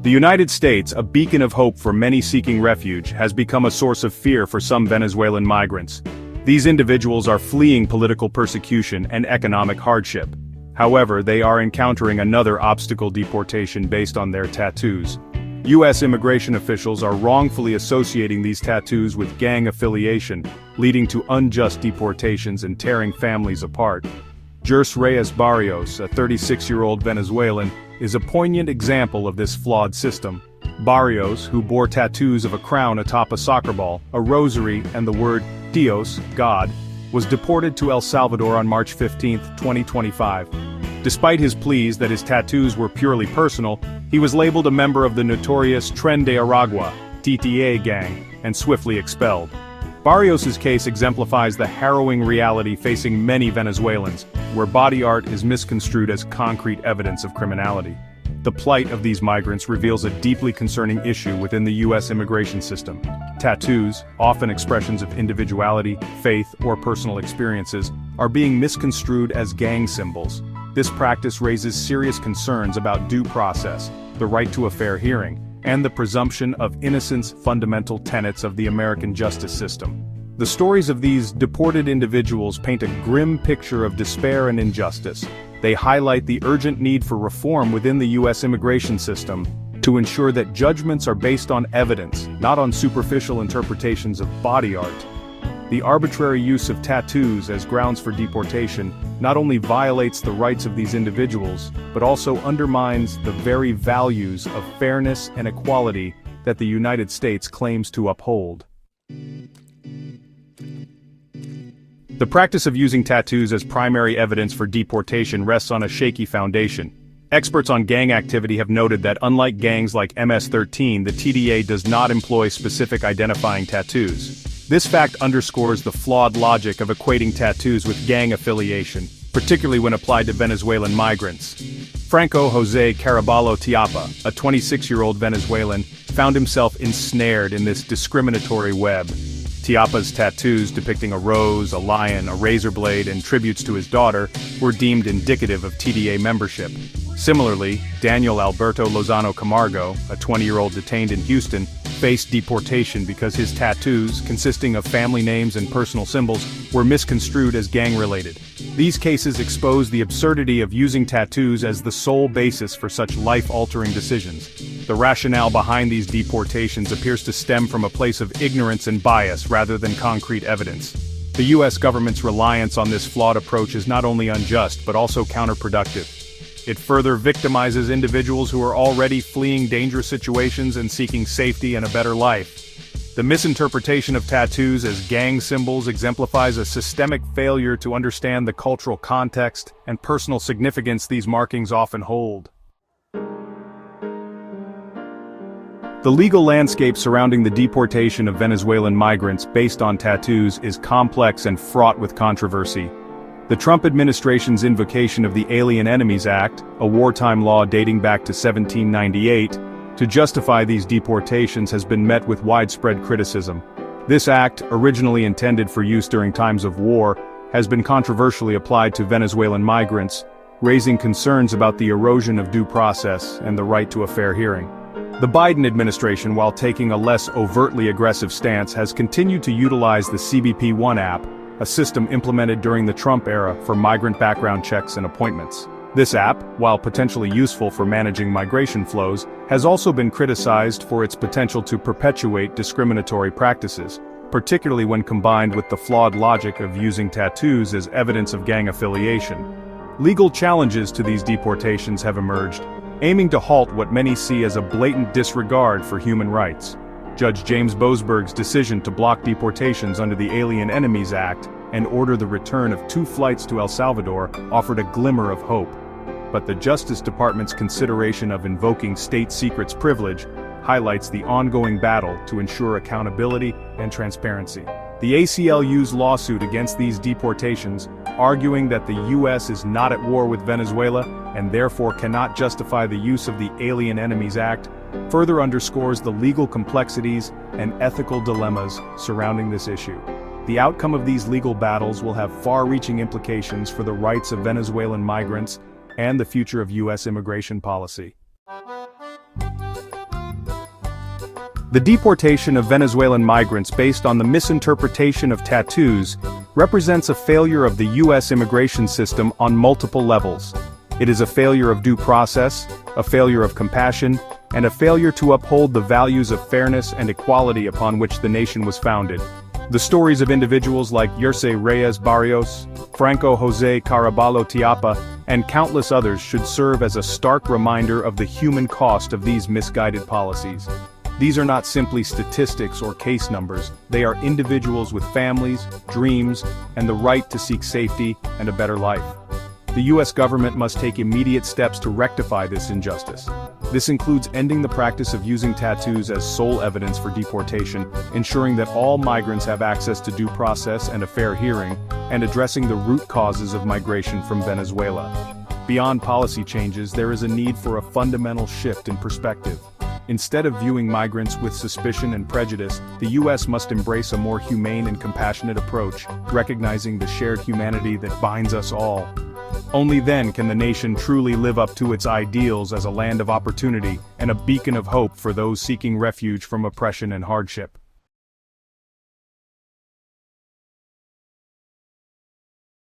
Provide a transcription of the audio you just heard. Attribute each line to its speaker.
Speaker 1: The United States, a beacon of hope for many seeking refuge, has become a source of fear for some Venezuelan migrants. These individuals are fleeing political persecution and economic hardship. However, they are encountering another obstacle: deportation based on their tattoos. U.S. immigration officials are wrongfully associating these tattoos with gang affiliation, leading to unjust deportations and tearing families apart. Jurs Reyes Barrios, a 36-year-old Venezuelan, is a poignant example of this flawed system. Barrios, who bore tattoos of a crown atop a soccer ball, a rosary, and the word Dios, God, was deported to El Salvador on March 15, 2025. Despite his pleas that his tattoos were purely personal, he was labeled a member of the notorious Tren de Aragua, TTA gang, and swiftly expelled. Barrios's case exemplifies the harrowing reality facing many Venezuelans, where body art is misconstrued as concrete evidence of criminality. The plight of these migrants reveals a deeply concerning issue within the U.S. immigration system. Tattoos, often expressions of individuality, faith, or personal experiences, are being misconstrued as gang symbols. This practice raises serious concerns about due process, the right to a fair hearing, and the presumption of innocence, fundamental tenets of the American justice system. The stories of these deported individuals paint a grim picture of despair and injustice. They highlight the urgent need for reform within the U.S. immigration system to ensure that judgments are based on evidence, not on superficial interpretations of body art. The arbitrary use of tattoos as grounds for deportation not only violates the rights of these individuals, but also undermines the very values of fairness and equality that the United States claims to uphold. The practice of using tattoos as primary evidence for deportation rests on a shaky foundation. Experts on gang activity have noted that unlike gangs like MS-13, the TDA does not employ specific identifying tattoos. This fact underscores the flawed logic of equating tattoos with gang affiliation, particularly when applied to Venezuelan migrants. Franco Jose Caraballo Tiapa, a 26-year-old Venezuelan, found himself ensnared in this discriminatory web. Tiapa's tattoos depicting a rose, a lion, a razor blade, and tributes to his daughter were deemed indicative of TDA membership. Similarly, Daniel Alberto Lozano Camargo, a 20-year-old detained in Houston, faced deportation because his tattoos, consisting of family names and personal symbols, were misconstrued as gang-related. These cases expose the absurdity of using tattoos as the sole basis for such life-altering decisions. The rationale behind these deportations appears to stem from a place of ignorance and bias rather than concrete evidence. The U.S. government's reliance on this flawed approach is not only unjust but also counterproductive. It further victimizes individuals who are already fleeing dangerous situations and seeking safety and a better life. The misinterpretation of tattoos as gang symbols exemplifies a systemic failure to understand the cultural context and personal significance these markings often hold. The legal landscape surrounding the deportation of Venezuelan migrants based on tattoos is complex and fraught with controversy. The Trump administration's invocation of the Alien Enemies Act, a wartime law dating back to 1798, to justify these deportations has been met with widespread criticism. This act, originally intended for use during times of war, has been controversially applied to Venezuelan migrants, raising concerns about the erosion of due process and the right to a fair hearing. The Biden administration, while taking a less overtly aggressive stance, has continued to utilize the CBP-1 app, a system implemented during the Trump era for migrant background checks and appointments. This app, while potentially useful for managing migration flows, has also been criticized for its potential to perpetuate discriminatory practices, particularly when combined with the flawed logic of using tattoos as evidence of gang affiliation. Legal challenges to these deportations have emerged, aiming to halt what many see as a blatant disregard for human rights. Judge James Boasberg's decision to block deportations under the Alien Enemies Act and order the return of 2 flights to El Salvador offered a glimmer of hope. But the Justice Department's consideration of invoking state secrets privilege highlights the ongoing battle to ensure accountability and transparency. The ACLU's lawsuit against these deportations, arguing that the U.S. is not at war with Venezuela and therefore cannot justify the use of the Alien Enemies Act, further underscores the legal complexities and ethical dilemmas surrounding this issue. The outcome of these legal battles will have far-reaching implications for the rights of Venezuelan migrants and the future of U.S. immigration policy. The deportation of Venezuelan migrants based on the misinterpretation of tattoos represents a failure of the U.S. immigration system on multiple levels. It is a failure of due process, a failure of compassion, and a failure to uphold the values of fairness and equality upon which the nation was founded. The stories of individuals like Yerce Reyes Barrios, Franco Jose Caraballo Tiapa, and countless others should serve as a stark reminder of the human cost of these misguided policies. These are not simply statistics or case numbers, they are individuals with families, dreams, and the right to seek safety and a better life. The U.S. government must take immediate steps to rectify this injustice. This includes ending the practice of using tattoos as sole evidence for deportation, ensuring that all migrants have access to due process and a fair hearing, and addressing the root causes of migration from Venezuela. Beyond policy changes, there is a need for a fundamental shift in perspective. Instead of viewing migrants with suspicion and prejudice, the U.S. must embrace a more humane and compassionate approach, recognizing the shared humanity that binds us all. Only then can the nation truly live up to its ideals as a land of opportunity and a beacon of hope for those seeking refuge from oppression and hardship.